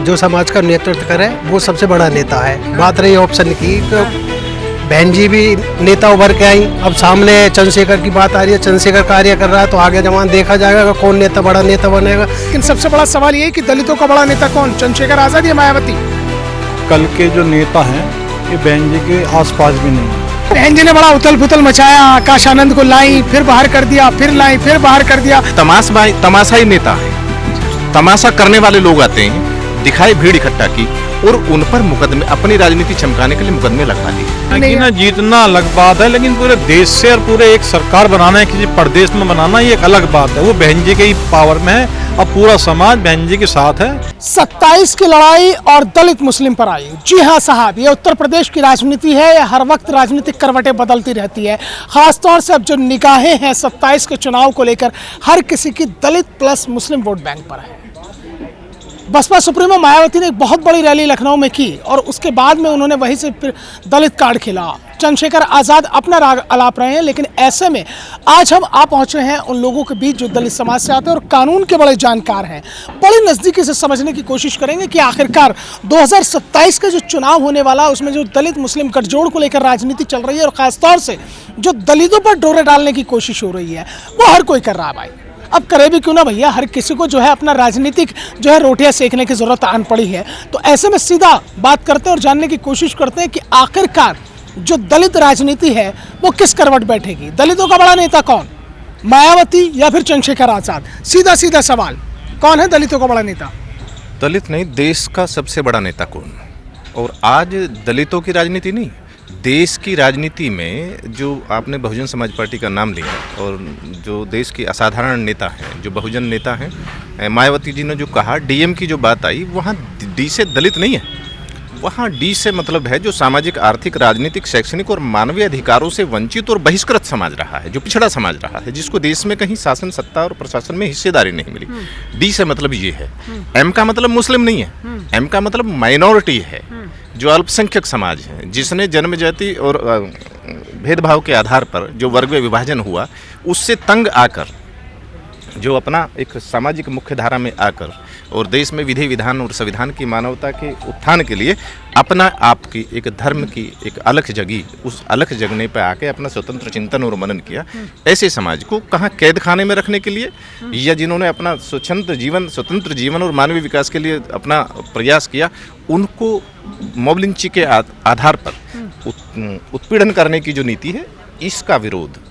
जो समाज का नेतृत्व करे वो सबसे बड़ा नेता है। बात रही ऑप्शन की, तो बहन जी भी नेता उभर के आई। अब सामने चंद्रशेखर की बात आ रही है, चंद्रशेखर कार्य कर रहा है, तो आगे जमाना देखा जाएगा कौन नेता बड़ा नेता बनेगा। लेकिन सबसे बड़ा सवाल ये है कि दलितों का बड़ा नेता कौन, चंद्रशेखर आजाद या मायावती? कल के जो नेता हैं ये बहन जी के आसपास भी नहीं है। बहन जी ने बड़ा उथल पुथल मचाया, आकाश आनंद को लाई, फिर बाहर कर दिया, फिर लाई, फिर बाहर कर दिया। तमाशाई नेता है, तमाशा करने वाले लोग आते हैं, दिखाई भीड़ इकट्ठा की और उन पर मुकदमे, अपनी राजनीति चमकाने के लिए मुकदमे लगवा दिए। ना जीतना अलग बात है, लेकिन पूरे देश से और पूरे एक सरकार बनाना है, किसी प्रदेश में बनाना, ये एक अलग बात है। वो बहन जी के ही पावर में है, अब पूरा समाज बहन जी के साथ है। 27 की लड़ाई और दलित मुस्लिम पर आई। जी हाँ साहब, ये उत्तर प्रदेश की राजनीति है। ये हर वक्त राजनीतिक करवटें बदलती रहती है। खासतौर से अब जो निगाहें हैं 27 के चुनाव को लेकर, हर किसी की दलित प्लस मुस्लिम वोट बैंक पर है। बसपा सुप्रीमो मायावती ने एक बहुत बड़ी रैली लखनऊ में की और उसके बाद में उन्होंने वहीं से फिर दलित कार्ड खेला। चंद्रशेखर आजाद अपना राग अलाप रहे हैं, लेकिन ऐसे में आज हम आ पहुंचे हैं उन लोगों के बीच जो दलित समाज से आते हैं और कानून के बड़े जानकार हैं। बड़ी नज़दीकी से समझने की कोशिश करेंगे कि आखिरकार 2027 का जो चुनाव होने वाला है उसमें जो दलित मुस्लिम गठजोड़ को लेकर राजनीति चल रही है और खासतौर से जो दलितों पर डोरे डालने की कोशिश हो रही है वो हर कोई कर रहा है। भाई अब करे भी क्यों ना भैया, हर किसी को जो है अपना राजनीतिक जो है रोटियां सेकने की जरूरत आन पड़ी है। तो ऐसे में सीधा बात करते हैं और जानने की कोशिश करते हैं कि आखिरकार जो दलित राजनीति है वो किस करवट बैठेगी। दलितों का बड़ा नेता कौन, मायावती या फिर चंद्रशेखर आजाद? सीधा सीधा सवाल, कौन है दलितों का बड़ा नेता? दलित नहीं, देश का सबसे बड़ा नेता कौन? और आज दलितों की राजनीति नहीं, देश की राजनीति में जो आपने बहुजन समाज पार्टी का नाम लिया और जो देश की असाधारण नेता हैं, जो बहुजन नेता हैं, मायावती जी ने जो कहा, डीएम की जो बात आई, वहाँ डी से दलित नहीं है, वहाँ डी से मतलब है जो सामाजिक, आर्थिक, राजनीतिक, शैक्षणिक और मानवीय अधिकारों से वंचित और बहिष्कृत समाज रहा है, जो पिछड़ा समाज रहा है, जिसको देश में कहीं शासन, सत्ता और प्रशासन में हिस्सेदारी नहीं मिली। डी से मतलब ये है। एम का मतलब मुस्लिम नहीं है, एम का मतलब माइनॉरिटी है, जो अल्पसंख्यक समाज है, जिसने जन्मजाति और भेदभाव के आधार पर जो वर्गीय विभाजन हुआ उससे तंग आकर, जो अपना एक सामाजिक मुख्यधारा में आकर और देश में विधि विधान और संविधान की मानवता के उत्थान के लिए अपना आप की एक धर्म की एक अलख जगी, उस अलख जगने पर आके अपना स्वतंत्र चिंतन और मनन किया। ऐसे समाज को कहाँ कैद खाने में रखने के लिए, या जिन्होंने अपना स्वतंत्र जीवन और मानवीय विकास के लिए अपना प्रयास किया, उनको मॉब लिंचिंग के आधार पर उत्पीड़न करने की जो नीति है, इसका विरोध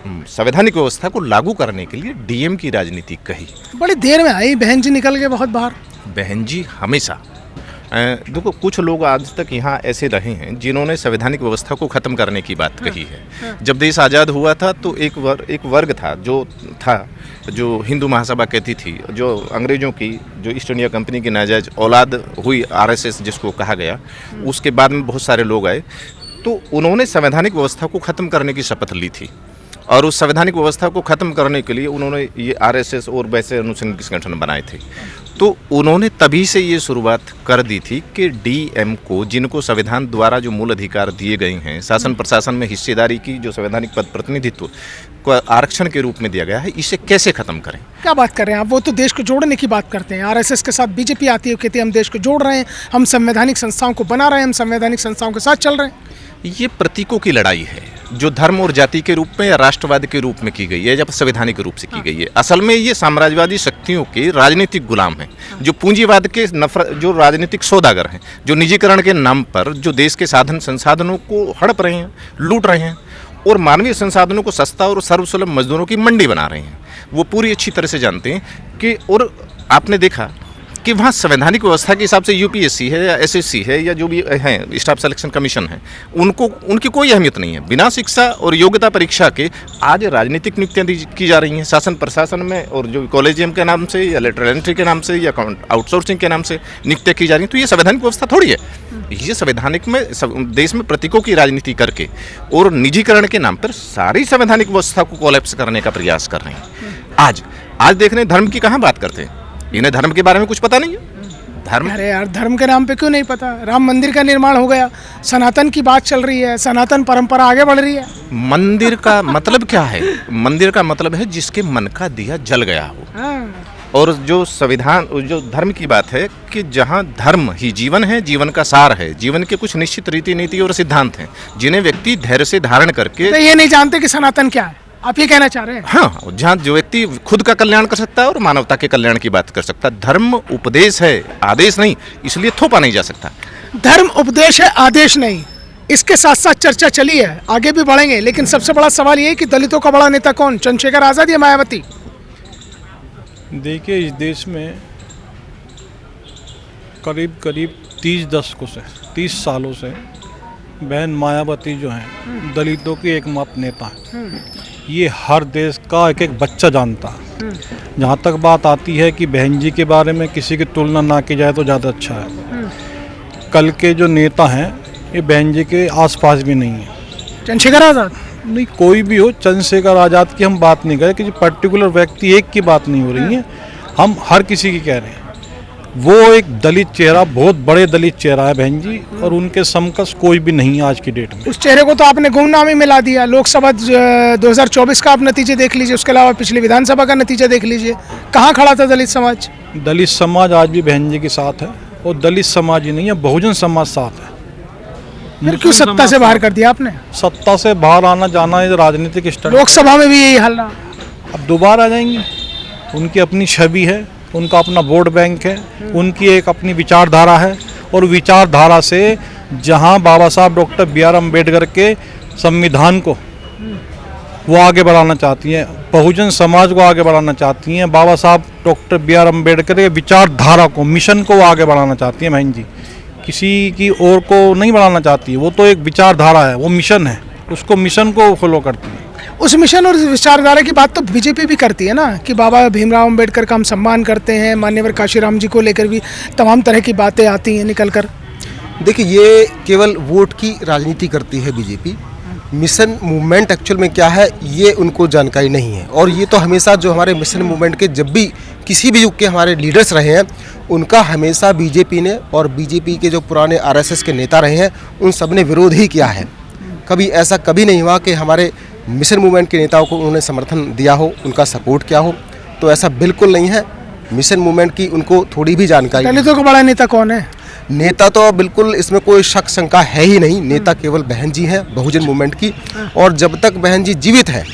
संवैधानिक व्यवस्था को लागू करने के लिए डीएम की राजनीति कही। बड़ी देर में आई, बहन जी निकल गए बहुत बाहर। बहन जी हमेशा, देखो कुछ लोग आज तक यहाँ ऐसे रहे हैं जिन्होंने संवैधानिक व्यवस्था को ख़त्म करने की बात कही है। जब देश आज़ाद हुआ था तो एक वर्ग था जो हिंदू महासभा कहती थी, जो अंग्रेज़ों की जो ईस्ट इंडिया कंपनी की नाजायज औलाद हुई, आरएसएस जिसको कहा गया, उसके बाद में बहुत सारे लोग आए, तो उन्होंने संवैधानिक व्यवस्था को ख़त्म करने की शपथ ली थी और उस संवैधानिक व्यवस्था को ख़त्म करने के लिए उन्होंने ये आरएसएस और वैसे अनुसंघीय संगठन बनाए थे। तो उन्होंने तभी से ये शुरुआत कर दी थी कि डीएम को, जिनको संविधान द्वारा जो मूल अधिकार दिए गए हैं, शासन प्रशासन में हिस्सेदारी की जो संवैधानिक पद प्रतिनिधित्व को आरक्षण के रूप में दिया गया है, इसे कैसे ख़त्म करें। क्या बात कर रहे हैं आप? वो तो देश को जोड़ने की बात करते हैं। आरएसएस के साथ बीजेपी आती है, कहती है हम देश को जोड़ रहे हैं, हम संवैधानिक संस्थाओं को बना रहे हैं, हम संवैधानिक संस्थाओं के साथ चल रहे हैं। ये प्रतीकों की लड़ाई है जो धर्म और जाति के रूप में या राष्ट्रवाद के रूप में की गई है या संवैधानिक रूप से की गई है। असल में ये साम्राज्यवादी शक्तियों के राजनीतिक गुलाम हैं, जो पूंजीवाद के जो राजनीतिक सौदागर हैं, जो निजीकरण के नाम पर जो देश के साधन संसाधनों को हड़प रहे हैं, लूट रहे हैं और मानवीय संसाधनों को सस्ता और सर्वसुलभ मजदूरों की मंडी बना रहे हैं। वो पूरी अच्छी तरह से जानते हैं कि, और आपने देखा कि वहाँ संवैधानिक व्यवस्था के हिसाब से यूपीएससी है या एसएससी है या जो भी है, स्टाफ सिलेक्शन कमीशन है, उनकी कोई अहमियत नहीं है। बिना शिक्षा और योग्यता परीक्षा के आज राजनीतिक नियुक्तियाँ की जा रही हैं शासन प्रशासन में, और जो कॉलेजियम के नाम से या लेटरल एंट्री के नाम से या आउटसोर्सिंग के नाम से नियुक्तियाँ की जा रही हैं। तो ये संवैधानिक व्यवस्था थोड़ी है। ये संवैधानिक में देश में प्रतीकों की राजनीति करके और निजीकरण के नाम पर सारी संवैधानिक व्यवस्था को कोलैप्स करने का प्रयास कर रहे हैं। आज देख रहे हैं, धर्म की कहाँ बात करते हैं, इन्हें धर्म के बारे में कुछ पता नहीं है। धर्म, अरे यार, धर्म के नाम पे क्यों नहीं पता? राम मंदिर का निर्माण हो गया, सनातन की बात चल रही है, सनातन परंपरा आगे बढ़ रही है। मंदिर का मतलब क्या है? मंदिर का मतलब है जिसके मन का दिया जल गया हो। और जो संविधान, जो धर्म की बात है कि जहाँ धर्म ही जीवन है, जीवन का सार है, जीवन के कुछ निश्चित रीति नीति और सिद्धांत हैं जिन्हें व्यक्ति धैर्य से धारण करके, तो ये नहीं जानते कि सनातन क्या है, आप ये कहना चाह रहे हैं? हाँ, जहाँ जो व्यक्ति खुद का कल्याण कर सकता है और मानवता के कल्याण की बात कर सकता है। धर्म उपदेश है, आदेश नहीं, इसलिए थोपा नहीं जा सकता। धर्म उपदेश है, आदेश नहीं। इसके साथ साथ चर्चा चली है, आगे भी बढ़ेंगे, लेकिन सबसे बड़ा सवाल ये है कि दलितों का बड़ा नेता कौन, चंद्रशेखर आजाद या मायावती? देखिए, इस देश में करीब 30 सालों से बहन मायावती जो हैं दलितों की एकमात्र नेता हैं। ये हर देश का एक एक बच्चा जानता है। जहाँ तक बात आती है कि बहन जी के बारे में किसी की तुलना ना की जाए तो ज़्यादा अच्छा है। कल के जो नेता हैं ये बहन जी के आसपास भी नहीं है। चंद्रशेखर आजाद नहीं, कोई भी हो, चंद्रशेखर आज़ाद की हम बात नहीं कर रहे, कि पर्टिकुलर व्यक्ति एक की बात नहीं हो रही है, हम हर किसी की कह रहे हैं। वो एक दलित चेहरा, बहुत बड़े दलित चेहरा है बहन जी, और उनके समकक्ष कोई भी नहीं है आज की डेट में। उस चेहरे को तो आपने गुमनामी मिला दिया। लोकसभा 2024 का आप नतीजे देख लीजिए, उसके अलावा पिछली विधानसभा का नतीजा देख लीजिए, कहाँ खड़ा था दलित समाज? दलित समाज आज भी बहन जी के साथ है, और दलित समाज ही नहीं है, बहुजन समाज साथ है। फिर क्यों सत्ता से बाहर कर दिया आपने? सत्ता से बाहर आना जाना ये राजनीतिक स्टंट। लोकसभा में भी यही हाल रहा। अब दोबारा आ जाएंगे। उनकी अपनी छवि है, उनका अपना वोट बैंक है, उनकी एक अपनी विचारधारा है, और विचारधारा से जहां बाबा साहब डॉक्टर BR अम्बेडकर के संविधान को वो आगे बढ़ाना चाहती हैं, बहुजन समाज को आगे बढ़ाना चाहती हैं, बाबा साहब डॉक्टर BR अम्बेडकर के विचारधारा को, मिशन को आगे बढ़ाना चाहती हैं बहन जी। किसी की और को नहीं बढ़ाना चाहती है, वो तो एक विचारधारा है, वो मिशन है, उसको मिशन को फॉलो करती है। उस मिशन और विचारधारा की बात तो बीजेपी भी करती है ना, कि बाबा भीमराव अंबेडकर का हम सम्मान करते हैं, मान्यवर काशीराम जी को लेकर भी तमाम तरह की बातें आती हैं निकल कर। देखिए, ये केवल वोट की राजनीति करती है बीजेपी। मिशन मूवमेंट एक्चुअल में क्या है ये उनको जानकारी नहीं है, और ये तो हमेशा जो हमारे मिशन मूवमेंट के जब भी किसी भी युग के हमारे लीडर्स रहे हैं, उनका हमेशा बीजेपी ने और बीजेपी के जो पुराने RSS के नेता रहे हैं उन सब ने विरोध ही किया है। कभी ऐसा कभी नहीं हुआ कि हमारे मिशन मूवमेंट के नेताओं को उन्होंने समर्थन दिया हो, उनका सपोर्ट किया हो, तो ऐसा बिल्कुल नहीं है। मिशन मूवमेंट की उनको थोड़ी भी जानकारी। दलितों का बड़ा नेता कौन है? नेता तो बिल्कुल इसमें कोई शक शंका है ही नहीं। नेता केवल बहन जी हैं बहुजन मूवमेंट की, और जब तक बहन जी जीवित है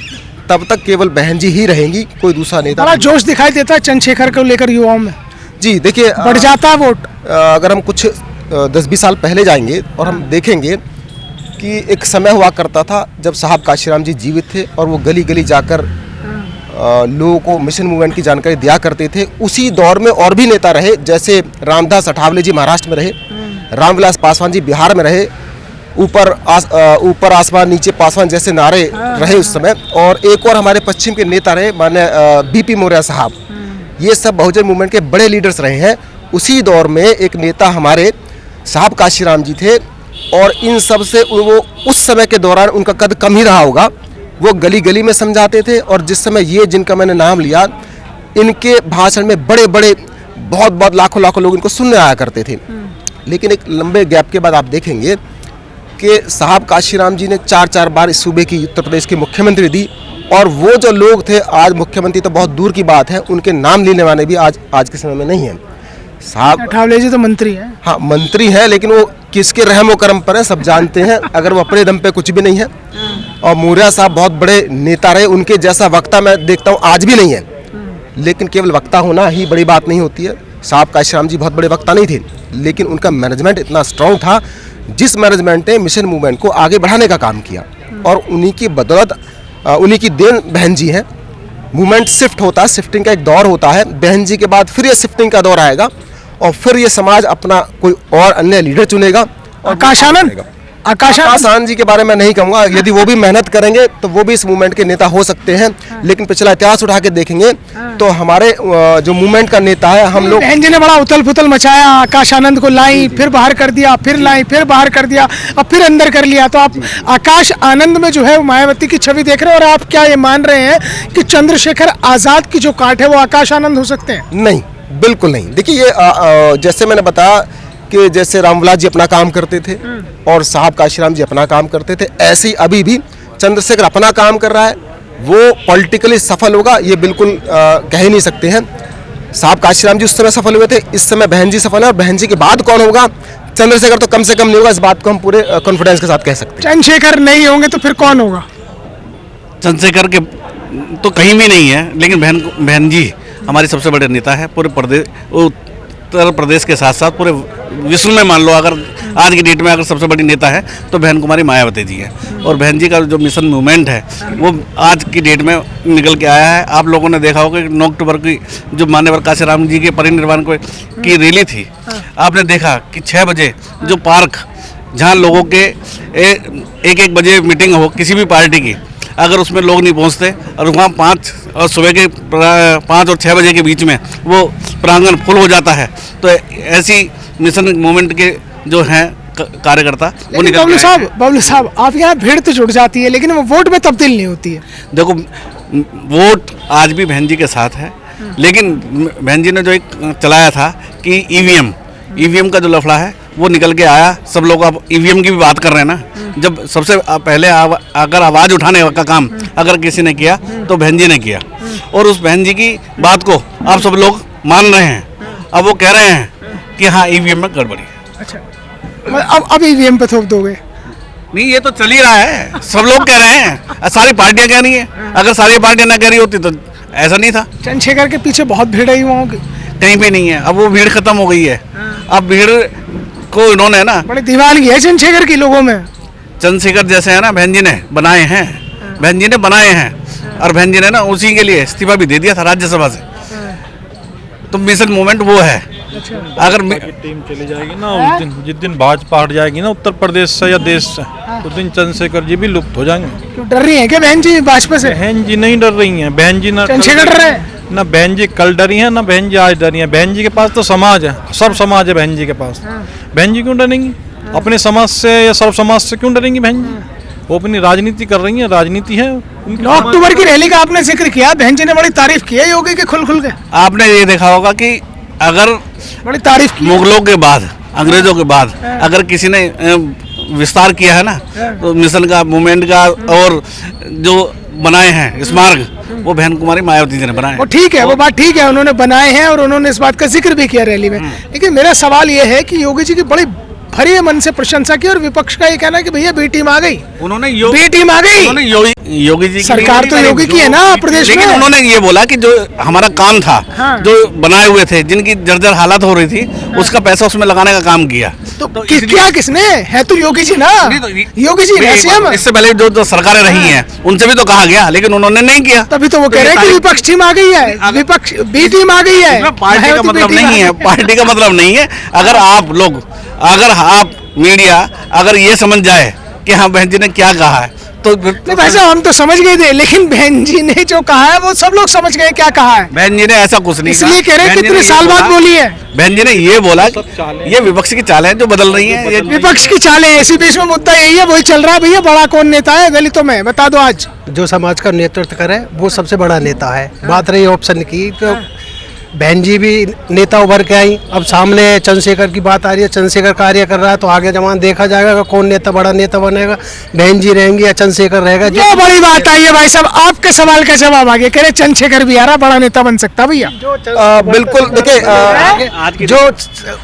तब तक केवल बहन जी ही रहेंगी, कोई दूसरा नेता। बड़ा जोश दिखाई देता है चंद्रशेखर को लेकर युवाओं में। जी देखिए, बढ़ जाता है वोट। अगर हम कुछ 10-20 साल पहले जाएंगे और हम देखेंगे कि एक समय हुआ करता था जब साहब काशीराम जी जीवित थे और वो गली गली जाकर लोगों को मिशन मूवमेंट की जानकारी दिया करते थे। उसी दौर में और भी नेता रहे, जैसे रामदास अठावले जी महाराष्ट्र में रहे, रामविलास पासवान जी बिहार में रहे, ऊपर आसमान नीचे पासवान जैसे नारे रहे उस समय, और एक और हमारे पश्चिम के नेता रहे माने BP मौर्य साहब। ये सब बहुजन मूवमेंट के बड़े लीडर्स रहे हैं। उसी दौर में एक नेता हमारे साहब काशीराम जी थे, और इन सब से वो उस समय के दौरान उनका कद कम ही रहा होगा। वो गली गली में समझाते थे, और जिस समय ये जिनका मैंने नाम लिया, इनके भाषण में बड़े बड़े बहुत लाखों लोग इनको सुनने आया करते थे। लेकिन एक लंबे गैप के बाद आप देखेंगे कि साहब काशीराम जी ने 4 बार इस सूबे की, उत्तर प्रदेश के मुख्यमंत्री दी, और वो जो लोग थे आज मुख्यमंत्री तो बहुत दूर की बात है, उनके नाम लेने वाले भी आज के समय में नहीं है। साहब अठावले जी तो मंत्री हैं। हाँ, मंत्री है, लेकिन वो किसके रहम व करम पर है सब जानते हैं। अगर वो अपने दम पे कुछ भी नहीं है। और मौर्य साहब बहुत बड़े नेता रहे, उनके जैसा वक्ता मैं देखता हूँ आज भी नहीं है। लेकिन केवल वक्ता होना ही बड़ी बात नहीं होती है। साहब काशीराम जी बहुत बड़े वक्ता नहीं थे, लेकिन उनका मैनेजमेंट इतना स्ट्रांग था, जिस मैनेजमेंट ने मिशन मूवमेंट को आगे बढ़ाने का काम किया, और उन्हीं की बदौलत, उन्हीं की देन बहन जी हैं। मूवमेंट शिफ्ट होता है, शिफ्टिंग का एक दौर होता है। बहन जी के बाद फिर ये शिफ्टिंग का दौर आएगा, और फिर ये समाज अपना कोई और अन्य लीडर चुनेगा। आकाश आनंद जी के बारे में नहीं कहूँगा, यदि वो भी मेहनत करेंगे तो वो भी इस मूवमेंट के नेता हो सकते हैं। लेकिन पिछला इतिहास उठा के देखेंगे तो हमारे जो मूवमेंट का नेता है, हम लोग, बहन जी ने बड़ा उथल पुथल मचाया। आकाश आनंद को लाई, फिर बाहर कर दिया, फिर लाई, फिर बाहर कर दिया, अब फिर अंदर कर लिया। तो आप आकाश आनंद में जो है मायावती की छवि देख रहे हैं, और आप क्या ये मान रहे हैं कि चंद्रशेखर आजाद की जो काट है वो आकाश आनंद हो सकते हैं? नहीं, बिल्कुल नहीं। देखिए, ये जैसे मैंने बताया कि जैसे रामविलास जी अपना काम करते थे और साहब काशीराम जी अपना काम करते थे, ऐसे ही अभी भी चंद्रशेखर अपना काम कर रहा है। वो पॉलिटिकली सफल होगा ये बिल्कुल कह ही नहीं सकते हैं। साहब काशीराम जी उस समय सफल हुए थे, इस समय बहन जी सफल है, और बहन जी के बाद कौन होगा, चंद्रशेखर तो कम से कम नहीं होगा, इस बात को हम पूरे कॉन्फिडेंस के साथ कह सकते हैं। चंद्रशेखर नहीं होंगे तो फिर कौन होगा? चंद्रशेखर के तो कहीं भी नहीं है, लेकिन बहन जी हमारी सबसे बड़े नेता है पूरे प्रदेश, उत्तर प्रदेश के साथ साथ पूरे विश्व में। मान लो अगर आज की डेट में अगर सबसे बड़ी नेता है तो बहन कुमारी मायावती जी है, और बहन जी का जो मिशन मूवमेंट है वो आज की डेट में निकल के आया है। आप लोगों ने देखा होगा कि 9 अक्टूबर की जो मान्यवर काशीराम जी के परिनिर्वाण की रैली थी, आपने देखा कि 6 बजे जो पार्क, जहाँ लोगों के 1-1 बजे मीटिंग हो किसी भी पार्टी की, अगर उसमें लोग नहीं पहुंचते और वहाँ 5 और सुबह के 5 और 6 बजे के बीच में वो प्रांगण फुल हो जाता है, तो ऐसी मिशन मूवमेंट के जो हैं कार्यकर्ता वो निकल के आए हैं। बबलू साहब, आप यहाँ भीड़ तो जुड़ जाती है लेकिन वो वोट में तब्दील नहीं होती है। देखो, वोट आज भी बहन जी के साथ है, लेकिन बहन जी ने जो एक चलाया था कि ईवीएम का जो लफड़ा है वो निकल के आया। सब लोग अब ईवीएम की भी बात कर रहे हैं ना, जब सबसे पहले अगर आवाज़ उठाने का काम अगर किसी ने किया तो बहन जी ने किया, और उस बहन जी की बात को आप सब लोग मान रहे हैं। अब वो कह रहे हैं कि हाँ ईवीएम में गड़बड़ी है। अच्छा, अब ईवीएम पे थोप दोगे? नहीं, ये तो चल ही रहा है, सब लोग कह रहे हैं, सारी पार्टियां कह रही हैं। अगर सारी पार्टियां ना कह रही होती तो ऐसा नहीं था। चंद्रशेखर के पीछे बहुत भीड़ है युवाओं की। कहीं पे नहीं है, अब वो भीड़ खत्म हो गई है। अब भीड़ को इन्होंने ना बड़ी दीवानगी है चंद्रशेखर की लोगों में। चंद्रशेखर जैसे है ना, बहन जी ने बनाए हैं, और बहन जी ने ना उसी के लिए इस्तीफा भी दे दिया था राज्यसभा से। तो मिशन मूवमेंट वो है। अगर टीम चली जाएगी ना, जिस दिन भाजपा हट जाएगी ना उत्तर प्रदेश से या देश से, उस दिन चंद्रशेखर जी भी लुप्त हो जाएंगे। क्यों डर रही है क्या बहन जी भाजपा से? बहन जी नहीं डर रही हैं, बहन जी ना चंद्रशेखर डर रहे हैं? ना बहन जी कल डरी हैं, ना बहन जी आज डरी हैं। बहन जी के पास तो समाज है, सब समाज है बहन जी के पास। बहन जी क्यों डरेंगी? अपने समाज से या सर्व समाज से क्यों डरेंगी बहन जी? वो अपनी राजनीति कर रही हैं, राजनीति है। 9 अक्टूबर की रैली का आपने जिक्र किया, बहन जी ने बड़ी तारीफ की है योगी की खुल के। आपने ये देखा होगा कि अगर बड़ी तारीफ की मुगलों के बाद, अंग्रेजों के बाद अगर किसी ने विस्तार किया है ना, तो मिशन का, मूवमेंट का, और जो बनाए हैं स्मारक, वो बहन कुमारी मायावती जी ने बनाए। वो ठीक है, वो बात ठीक है, उन्होंने बनाए हैं और उन्होंने इस बात का जिक्र भी किया रैली में। लेकिन मेरा सवाल ये है कि योगी जी की बड़ी भरी मन से प्रशंसा की, और विपक्ष का ये कहना है कि भैया बी टीम आ गई, उन्होंने बी टीम आ गई। उन्होंने योगी जी की सरकार तो योगी की है ना प्रदेश में। लेकिन उन्होंने ये बोला कि जो हमारा काम था, जो बनाए हुए थे, जिनकी जर्जर हालत हो रही थी, उसका पैसा उसमें लगाने का काम किया। तो क्या किसने है? तो योगी जी ना, योगी जी ने सीएम। इससे पहले जो सरकारें रही हैं उनसे भी तो कहा गया, लेकिन उन्होंने नहीं किया। तभी तो वो कह रहे हैं कि विपक्ष टीम आ गई है, विपक्ष बी टीम आ गई है। पार्टी का मतलब नहीं है, पार्टी का मतलब नहीं है। अगर आप लोग, अगर आप मीडिया अगर ये समझ जाए कि हाँ बहन जी ने क्या कहा है, तो नहीं भाई साहब, हम तो समझ गए थे, लेकिन बहन जी ने जो कहा है वो सब लोग समझ गए क्या कहा है। बहन जी ने ऐसा कुछ नहीं कहा, इसलिए कह रहे हैं कितने साल बाद बोली है। बहन जी ने ये बोला कि ये विपक्ष की चालें जो बदल रही हैं, ये विपक्ष की चालें। इसी बीच में मुद्दा यही है, वही चल रहा है भैया, बड़ा कौन नेता है दलितों में, बता दो। आज जो समाज का नेतृत्व करे वो सबसे बड़ा नेता है। बात रही ऑप्शन की, तो बहन जी भी नेता उभर के आई। अब सामने चंद्रशेखर की बात आ रही है, चंद्रशेखर कार्य कर रहा है, तो आगे जमान देखा जाएगा कि कौन नेता बड़ा नेता बनेगा, बहन जी रहेंगी या चंद्रशेखर रहेगा। ये बड़ी बात आई है भाई साहब, आपके सवाल का जवाब आ गया। कह रहे चंद्रशेखर भी आ रहा, बड़ा नेता बन सकता भैया। बिल्कुल, देखिए जो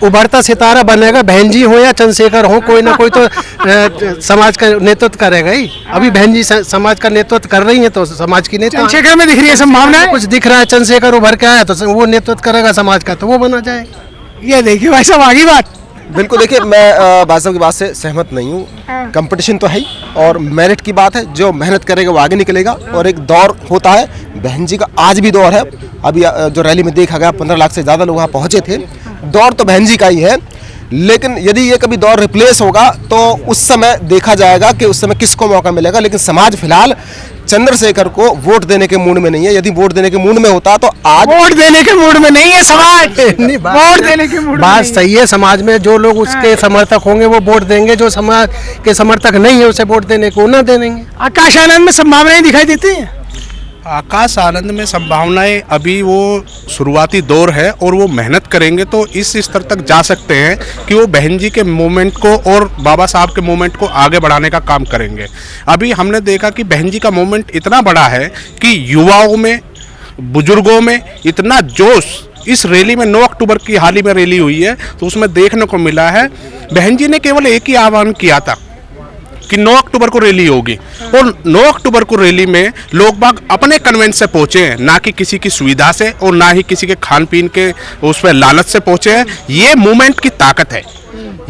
उभरता सितारा बनेगा, बहन जी हो या चंद्रशेखर हो, कोई ना कोई तो समाज का नेतृत्व करेगा ही। अभी बहन जी समाज का नेतृत्व कर रही है, तो समाज की नेता चंद्रशेखर में दिख रही है संभावना, कुछ दिख रहा है। चंद्रशेखर उभर के आया तो वो नेतृत्व करेगा समाज का, तो वो बना जाएगा। ये देखिए भाई साहब आगे बात। बिल्कुल, देखिए मैं भाई साहब की बात से सहमत नहीं हूँ। कंपटीशन तो है ही, और मेरिट की बात है, जो मेहनत करेगा वो आगे निकलेगा। और एक दौर होता है, बहन जी का आज भी दौर है। अभी जो रैली में देखा गया 15 लाख से ज़्यादा लोग वहाँ पहुँचे थे, दौर तो बहन जी का ही है। लेकिन यदि ये कभी दौर रिप्लेस होगा तो उस समय देखा जाएगा कि उस समय किसको मौका मिलेगा। लेकिन समाज फिलहाल चंद्रशेखर को वोट देने के मूड में नहीं है। यदि वोट देने के मूड में होता तो आज वोट देने के मूड में नहीं है समाज। वोट देने के मूड बात सही है। समाज में जो लोग उसके समर्थक होंगे वो वोट देंगे, जो समाज के समर्थक नहीं है उसे वोट देने को ना देंगे। आकाश आनंद में संभावनाएं दिखाई देती हैं। आकाश आनंद में संभावनाएं अभी वो शुरुआती दौर है, और वो मेहनत करेंगे तो इस स्तर तक जा सकते हैं कि वो बहन जी के मूवमेंट को और बाबा साहब के मूवमेंट को आगे बढ़ाने का काम करेंगे। अभी हमने देखा कि बहन जी का मूवमेंट इतना बड़ा है कि युवाओं में, बुजुर्गों में इतना जोश इस रैली में 9 अक्टूबर की हाल ही में रैली हुई है, तो उसमें देखने को मिला है बहन जी ने केवल एक ही आह्वान किया था कि 9 अक्टूबर को रैली होगी, और 9 अक्टूबर को रैली में लोग बाग अपने कन्वेंस से पहुंचे हैं, ना कि किसी की सुविधा से और ना ही किसी के खान पीन के उस पर लालच से पहुंचे हैं। ये मूवमेंट की ताकत है,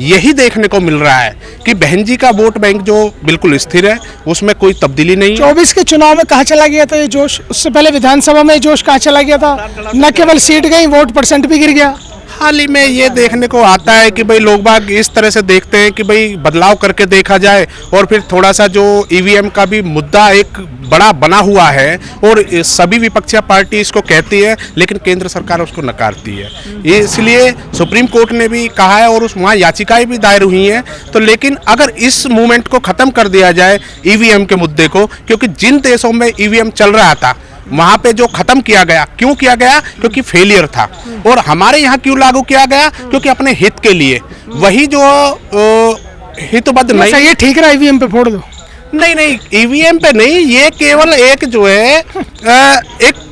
यही देखने को मिल रहा है कि बहन जी का वोट बैंक जो बिल्कुल स्थिर है, उसमें कोई तब्दीली नहीं है। 24 के चुनाव में कहाँ चला गया था ये जोश? उससे पहले विधानसभा में जोश कहाँ चला गया था? न केवल सीट गई, वोट परसेंट भी गिर गया। हाल ही में ये देखने को आता है कि भाई लोग बाग इस तरह से देखते हैं कि भाई बदलाव करके देखा जाए, और फिर थोड़ा सा जो ईवीएम का भी मुद्दा एक बड़ा बना हुआ है और सभी विपक्षी पार्टी इसको कहती है, लेकिन केंद्र सरकार उसको नकारती है। इसलिए सुप्रीम कोर्ट ने भी कहा है और उस वहाँ याचिकाएं भी दायर हुई हैं। तो लेकिन अगर इस मूवमेंट को ख़त्म कर दिया जाए ईवीएम के मुद्दे को, क्योंकि जिन देशों में ईवीएम चल रहा था वहाँ पे जो खत्म किया गया, क्यों किया गया? क्योंकि फेलियर था। और हमारे यहाँ क्यों लागू किया गया? क्योंकि अपने हित के लिए। वही जो हितबद्ध नहीं, ये ठीक रहा, ईवीएम पे फोड़ दो। नहीं, ईवीएम पे नहीं, ये केवल एक जो है एक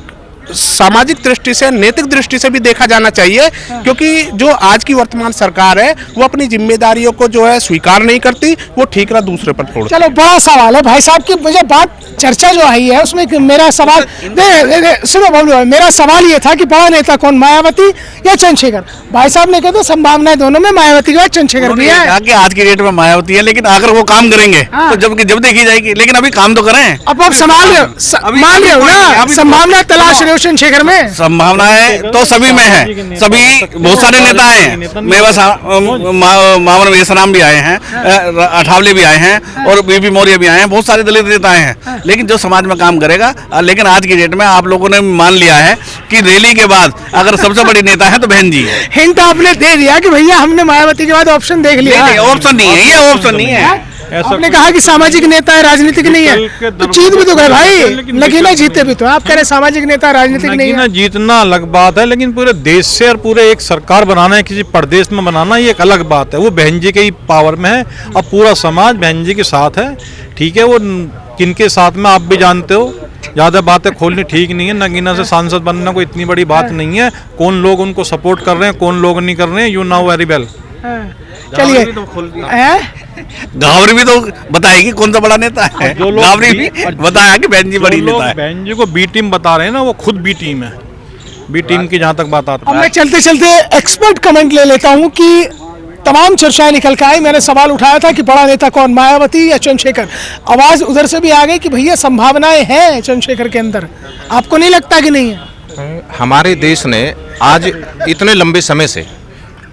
सामाजिक दृष्टि से, नैतिक दृष्टि से भी देखा जाना चाहिए, क्योंकि जो आज की वर्तमान सरकार है वो अपनी जिम्मेदारियों को जो है स्वीकार नहीं करती, वो ठीक रहा दूसरे पर छोड़। चलो, बड़ा सवाल है भाई साहब की, मुझे बात चर्चा जो आई है उसमें मेरा सवाल सुनो बाबू, मेरा सवाल ये था कि बड़ा नेता कौन, मायावती या चंद्रशेखर? भाई साहब ने कहा संभावनाएं दोनों में, मायावती के बाद चंद्रशेखर भी है। आज की डेट में मायावती है, लेकिन अगर वो काम करेंगे तो जब देखी जाएगी, लेकिन अभी काम तो करें। अब आप मान रहे हो ना, संभावना तलाश रहे हो चंद्रशेखर में? संभावनाएं तो सभी में है, सभी बहुत सारे नेता हैं, मावर मेसराम भी आए हैं, अठावले भी आए हैं और बीबी मौर्य भी आए हैं, बहुत सारे दलित नेता हैं, लेकिन जो समाज में काम करेगा। लेकिन आज की डेट में आप लोगों ने मान लिया है कि रैली के बाद अगर सबसे बड़ी नेता है तो बहन जी है। हिंट आपने दे दिया कि भैया हमने मायावती के बाद ऑप्शन देख लिया। ऑप्शन नहीं है, ये ऑप्शन नहीं है। आपने कहा कि सामाजिक नेता है, राजनीतिक नहीं है, तो जीत भी तो गए भाई, नगीना जीते भी तो। आप कह रहे सामाजिक नेता, राजनीतिक नहीं है। जीतना अलग बात है, लेकिन पूरे देश से और पूरे एक सरकार बनाना है, किसी प्रदेश में बनाना, ये एक अलग बात है। वो बहन जी के ही पावर में है और पूरा समाज बहन जी के साथ है। ठीक है, वो किनके साथ में आप भी जानते हो, ज़्यादा बातें खोलनी ठीक नहीं है। नगीना से सांसद बनना कोई इतनी बड़ी बात नहीं है। कौन लोग उनको सपोर्ट कर रहे हैं, कौन लोग नहीं कर रहे हैं, यू नो वेरी वेल। चलिए, गावरी भी तो बताएगी कौन सा बड़ा नेता है। गावरी भी बताया कि बहन जी बड़ी नेता है। बहन जी को बी टीम बता रहे हैं ना, वो खुद बी टीम है। बी टीम की जहाँ तक बात आती है। अब मैं चलते चलते एक्सपर्ट कमेंट ले लेता हूँ कि तमाम चर्चाएं निकल के आई। मैंने सवाल उठाया था कि बड़ा नेता कौन, मायावती या चंद्रशेखर? आवाज उधर से भी आ गई कि भैया संभावनाएं हैं चंद्रशेखर के अंदर। आपको नहीं लगता कि नहीं है? हमारे देश ने आज इतने लंबे समय से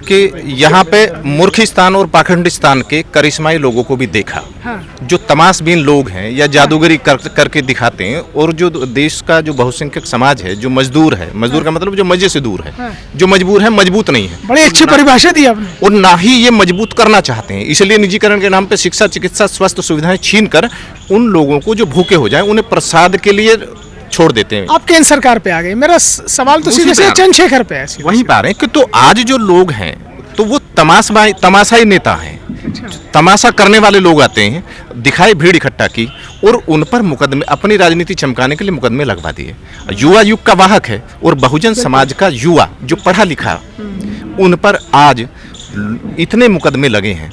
कि यहाँ पे मूर्खिस्तान और पाखंडिस्तान के करिश्माई लोगों को भी देखा। जो तमाशबीन लोग हैं या जादूगरी करके दिखाते हैं, और जो देश का जो बहुसंख्यक समाज है, जो मजदूर है, मजदूर का मतलब जो मजे से दूर है, जो मजबूर है, मजबूत नहीं है। बड़ी अच्छी परिभाषा दी आपने। और ना ही ये मजबूत करना चाहते हैं, इसलिए निजीकरण के नाम पे शिक्षा, चिकित्सा, स्वास्थ्य सुविधाएं छीन कर उन लोगों को जो भूखे हो जाए उन्हें प्रसाद के लिए छोड़ देते हैं। आप केंद्र सरकार पे आ गए। मेरा सवाल तो सीधे से चंद्रशेखर पे है। वहीं पे आ रहे हैं कि तो आज जो लोग हैं तो वो तमाशाई नेता हैं। तमाशा करने वाले लोग आते हैं, दिखाए भीड़ इकट्ठा की और उन पर मुकदमे, अपनी राजनीति चमकाने के लिए मुकदमे लगवा दिए। युवा युग का वाहक है और बहुजन समाज का युवा जो पढ़ा लिखा, उन पर आज इतने मुकदमे लगे हैं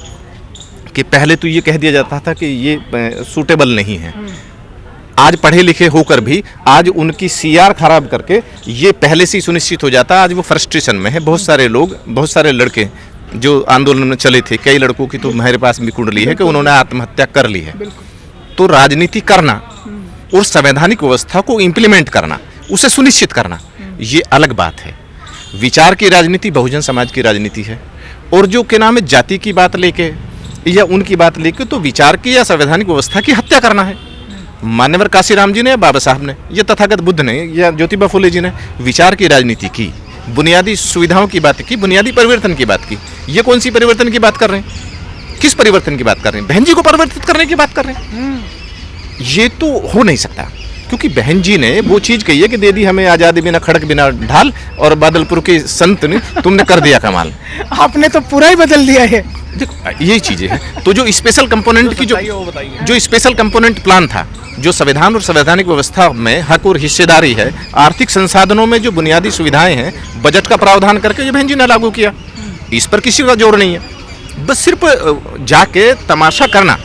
कि पहले तो ये कह दिया जाता था कि ये सूटेबल नहीं है। आज पढ़े लिखे होकर भी आज उनकी सीआर खराब करके ये पहले से ही सुनिश्चित हो जाता है। आज वो फ्रस्ट्रेशन में है। बहुत सारे लोग, बहुत सारे लड़के जो आंदोलन में चले थे, कई लड़कों की तो मेरे पास भी कुंडली है कि उन्होंने आत्महत्या कर ली है। तो राजनीति करना और संवैधानिक व्यवस्था को इम्प्लीमेंट करना, उसे सुनिश्चित करना, ये अलग बात है। विचार की राजनीति बहुजन समाज की राजनीति है। और जो क्या नाम है, जाति की बात लेके या उनकी बात लेके तो विचार की या संवैधानिक व्यवस्था की हत्या करना है। मान्यवर काशीराम जी ने, बाबा साहब ने, या तथागत बुद्ध ने या ज्योतिबा फुले जी ने विचार की राजनीति की, बुनियादी सुविधाओं की बात की, बुनियादी परिवर्तन की बात की। ये कौन सी परिवर्तन की बात कर रहे हैं? किस परिवर्तन की बात कर रहे हैं? बहन जी को परिवर्तित करने की बात कर रहे हैं? ये तो हो नहीं सकता, क्योंकि बहन जी ने वो चीज कही है कि दे दी हमें आजादी बिना खड़क बिना ढाल, और बादलपुर के संत ने तुमने कर दिया कमाल। आपने तो पूरा ही बदल दिया है। देखो यही चीजें हैं। तो जो स्पेशल कंपोनेंट की जो स्पेशल कंपोनेंट प्लान था, जो संविधान और संवैधानिक व्यवस्था में हक और हिस्सेदारी है, आर्थिक संसाधनों में जो बुनियादी सुविधाएं हैं, बजट का प्रावधान करके ये बहन जी ने लागू किया। इस पर किसी का जोर नहीं है। बस सिर्फ जाके तमाशा करना,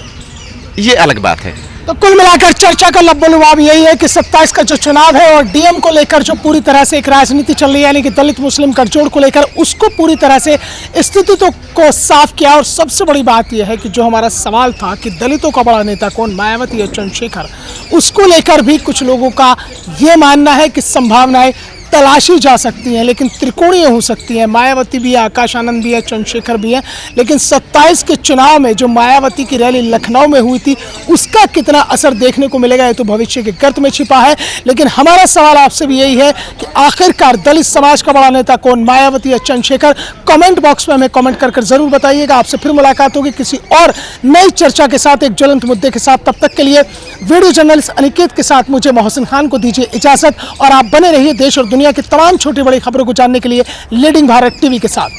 ये अलग बात है। तो कुल मिलाकर चर्चा का लब्बो-लुबाब यही है कि 27 का जो चुनाव है और डीएम को लेकर जो पूरी तरह से एक राजनीति चल रही है, यानी कि दलित मुस्लिम गठजोड़ को लेकर, उसको पूरी तरह से स्थिति को साफ किया। और सबसे बड़ी बात यह है कि जो हमारा सवाल था कि दलितों का बड़ा नेता कौन, मायावती या चंद्रशेखर, उसको लेकर भी कुछ लोगों का ये मानना है कि संभावनाएं तलाशी जा सकती हैं, लेकिन त्रिकोणीय हो सकती हैं। मायावती भी है, आकाश आनंद भी है, चंद्रशेखर भी है। लेकिन 27 के चुनाव में जो मायावती की रैली लखनऊ में हुई थी, उसका कितना असर देखने को मिलेगा, ये तो भविष्य के गर्त में छिपा है। लेकिन हमारा सवाल आपसे भी यही है कि आखिरकार दलित समाज का बड़ा नेता कौन, मायावती या चंद्रशेखर? कमेंट बॉक्स में हमें कमेंट कर जरूर बताइएगा। आपसे फिर मुलाकात होगी किसी और नई चर्चा के साथ, एक ज्वलंत मुद्दे के साथ। तब तक के लिए वीडियो जर्नलिस्ट अनिकेत के साथ मुझे मोहसिन खान को दीजिए इजाजत, और आप बने रहिए देश और दुनिया की तमाम छोटी बड़ी खबरों को जानने के लिए लीडिंग भारत टीवी के साथ।